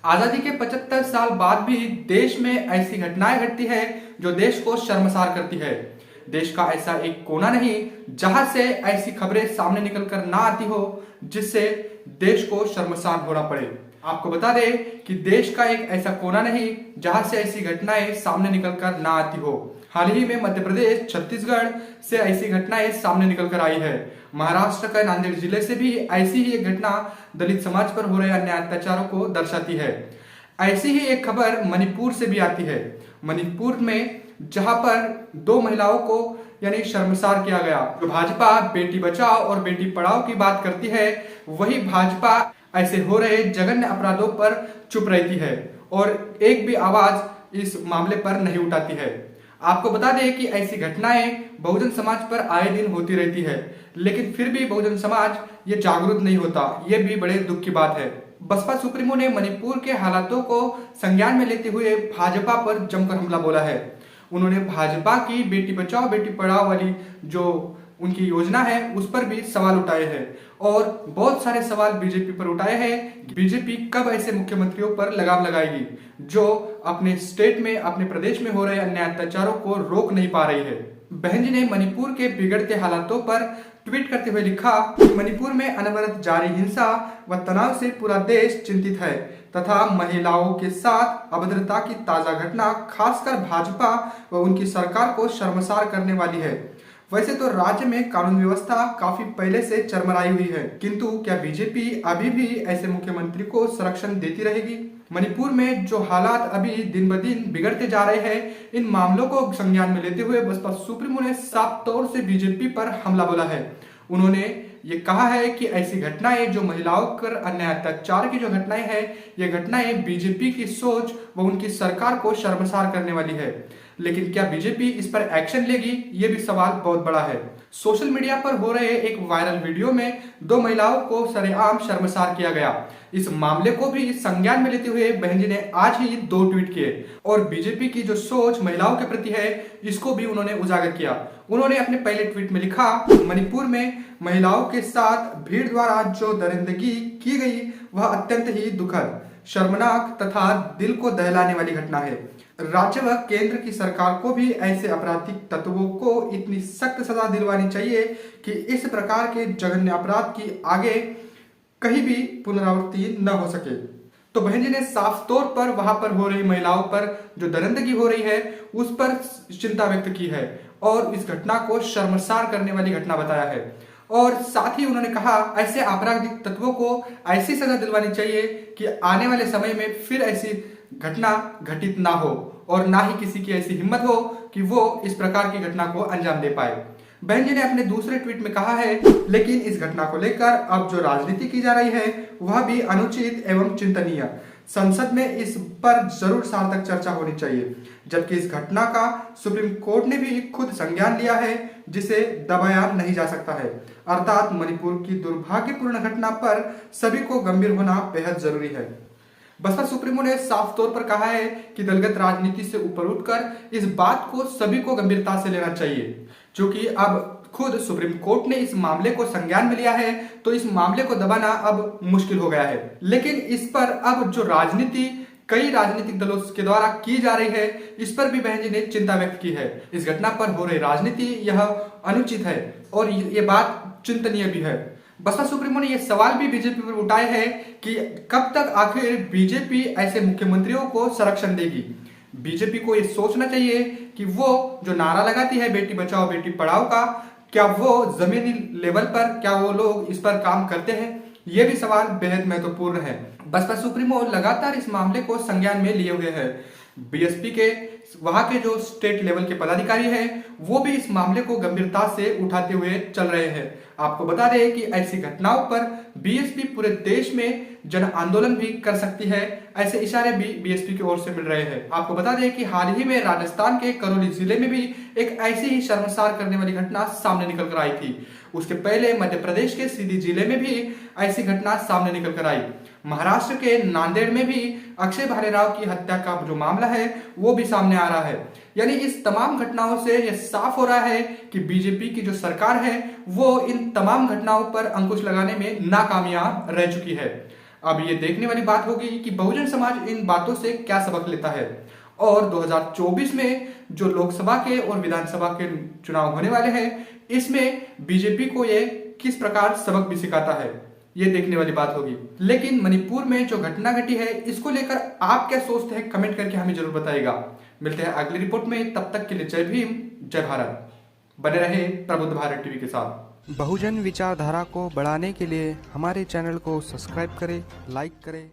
आजादी के 75 साल बाद भी देश में ऐसी घटनाएं घटती है जो देश को शर्मसार करती है। देश का ऐसा एक कोना नहीं जहां से ऐसी खबरें सामने निकल कर ना आती हो जिससे देश को शर्मसार होना पड़े। आपको बता दें कि देश का एक ऐसा कोना नहीं जहां से ऐसी घटनाएं सामने निकल कर ना आती हो। हाल ही में मध्य प्रदेश, छत्तीसगढ़ से ऐसी घटनाएं सामने निकल कर आई है। महाराष्ट्र के नांदेड़ जिले से भी ऐसी ही एक घटना दलित समाज पर हो रहे अन्याय अत्याचारों को दर्शाती है। ऐसी ही एक खबर मणिपुर से भी आती है। मणिपुर में जहां पर दो महिलाओं को यानी शर्मसार किया गया। जो भाजपा बेटी बचाओ और बेटी पढ़ाओ की बात करती है, वही भाजपा ऐसे हो रहे जघन्य अपराधों पर चुप रहती है और एक भी आवाज इस मामले पर नहीं उठाती है। आपको बता दें कि ऐसी घटनाएं बहुजन समाज पर आए दिन होती रहती है, लेकिन फिर भी बहुजन समाज ये जागरूक नहीं होता। ये भी बड़े दुख की बात है। बसपा सुप्रीमो ने मणिपुर के हालातों को संज्ञान में लेते हुए भाजपा पर जमकर हमला बोला है। उन्होंने भाजपा की बेटी बचाओ बेटी पढ़ाओ वाली जो उनकी योजना है उस पर भी सवाल उठाए हैं और बहुत सारे सवाल बीजेपी पर उठाए हैं। बीजेपी कब ऐसे मुख्यमंत्रियों पर लगाम लगाएगी जो अपने स्टेट में, अपने प्रदेश में हो रहे अन्याय अत्याचारों को रोक नहीं पा रही है। बहन जी ने मणिपुर के बिगड़ते हालातों पर ट्वीट करते हुए लिखा कि मणिपुर में अनवरत जारी हिंसा व तनाव से पूरा देश चिंतित है तथा महिलाओं के साथ अभद्रता की ताजा घटना खासकर भाजपा व उनकी सरकार को शर्मसार करने वाली है। वैसे तो राज्य में कानून व्यवस्था काफी पहले से चरमराई हुई है, किंतु क्या बीजेपी अभी भी ऐसे मुख्यमंत्री को संरक्षण देती रहेगी? मणिपुर में जो हालात अभी दिन ब दिन बिगड़ते जा रहे हैं, इन मामलों को संज्ञान में लेते हुए बसपा सुप्रीमो ने साफ तौर से बीजेपी पर हमला बोला है। उन्होंने ये कहा है कि ऐसी घटनाएं जो महिलाओं पर अन्याय अत्याचार की जो घटनाएं हैं, ये घटनाएं बीजेपी की सोच व उनकी सरकार को शर्मसार करने वाली है। लेकिन क्या बीजेपी इस पर एक्शन लेगी, ये भी सवाल बहुत बड़ा है। सोशल मीडिया पर हो रहे एक वायरल वीडियो में दो महिलाओं को सरेआम शर्मसार किया गया। इस मामले को भी संज्ञान में लेते हुए बहन जी ने आज ही 2 ट्वीट किए और बीजेपी की जो सोच महिलाओं के प्रति है इसको भी उन्होंने उजागर किया। उन्होंने अपने पहले ट्वीट में लिखा, मणिपुर में महिलाओं के साथ भीड़ द्वारा जो दरिंदगी की गई वह अत्यंत ही दुखद, शर्मनाक तथा दिल को दहलाने वाली घटना है। राज्य व केंद्र की सरकार को भी ऐसे आपराधिक तत्वों को इतनी सख्त सजा दिलवानी चाहिए कि इस प्रकार के जघन्य अपराध की आगे कहीं भी पुनरावृत्ति न हो सके। तो बहन जी ने साफ तौर पर वहां पर हो रही महिलाओं पर जो दरिंदगी हो रही है उस पर चिंता व्यक्त की है और इस घटना को शर्मसार करने वाली घटना बताया है। और साथ ही उन्होंने कहा ऐसे आपराधिक तत्वों को ऐसी सजा दिलवानी चाहिए कि आने वाले समय में फिर ऐसी घटना घटित ना हो और ना ही किसी की ऐसी हिम्मत हो कि वो इस प्रकार की घटना को अंजाम दे पाए। बहन जी ने अपने दूसरे ट्वीट में कहा है, लेकिन इस घटना को लेकर अब जो राजनीति की जा रही है वह भी अनुचित एवं चिंतनीय। संसद में इस पर जरूर सार्थक चर्चा होनी चाहिए, जबकि इस घटना का सुप्रीम कोर्ट ने भी खुद संज्ञान लिया है जिसे दबाया नहीं जा सकता है। अर्थात मणिपुर की दुर्भाग्यपूर्ण घटना पर सभी को गंभीर होना बेहद जरूरी है। बसपा सुप्रीमो ने साफ तौर पर कहा है कि दलगत राजनीति से ऊपर उठकर इस बात को सभी को गंभीरता से लेना चाहिए, क्योंकि अब खुद सुप्रीम कोर्ट ने इस मामले को संज्ञान में लिया है तो इस मामले को दबाना अब मुश्किल हो गया है। लेकिन इस पर अब जो राजनीति कई राजनीतिक दलों के द्वारा की जा रही है, इस पर भी बहन जी ने चिंता व्यक्त की है। इस घटना पर हो रही राजनीति यह अनुचित है और ये बात चिंतनीय भी है। बसपा सुप्रीमो ने यह सवाल भी बीजेपी पर उठाए हैं कि कब तक आखिर बीजेपी ऐसे मुख्यमंत्रियों को संरक्षण देगी। बीजेपी को यह सोचना चाहिए कि वो जो नारा लगाती है बेटी बचाओ बेटी पढ़ाओ का, क्या वो जमीनी लेवल पर क्या वो लोग इस पर काम करते हैं, ये भी सवाल बेहद महत्वपूर्ण है। बसपा सुप्रीमो लगातार इस मामले को संज्ञान में लिए हुए है। बीएसपी के वहां के जो स्टेट लेवल के पदाधिकारी हैं वो भी इस मामले को गंभीरता से उठाते हुए चल रहे हैं। आपको बता दें कि ऐसी घटनाओं पर बीएसपी पूरे देश में जन आंदोलन भी कर सकती है, ऐसे इशारे भी बीएसपी की ओर से मिल रहे हैं। आपको बता दें कि हाल ही में राजस्थान के करौली जिले में भी एक ऐसी ही शर्मसार करने वाली घटना सामने निकल कर आई थी। उसके पहले मध्य प्रदेश के सीधी जिले में भी ऐसी घटना सामने निकल कर आई। महाराष्ट्र के नांदेड़ में भी अक्षय भालेराव की हत्या का जो मामला है वो भी सामने आ रहा है। यानी इस तमाम घटनाओं से यह साफ हो रहा है कि बीजेपी की जो सरकार है वो इन तमाम घटनाओं पर अंकुश लगाने में नाकामयाब रह चुकी है। अब ये देखने वाली बात होगी कि बहुजन समाज इन बातों से क्या सबक लेता है और 2024 में जो लोकसभा के और विधानसभा के चुनाव होने वाले हैं, इसमें बीजेपी को ये किस प्रकार सबक भी सिखाता है, ये देखने वाली बात होगी। लेकिन मणिपुर में जो घटना घटी है, इसको लेकर आप क्या सोचते हैं, कमेंट करके हमें जरूर बताइएगा। मिलते हैं अगली रिपोर्ट में, तब तक के लिए जय भीम, जय भारत। बने रहे प्रबुद्ध भारत टीवी के साथ। बहुजन विचारधारा को बढ़ाने के लिए हमारे चैनल को सब्सक्राइब करें, लाइक करें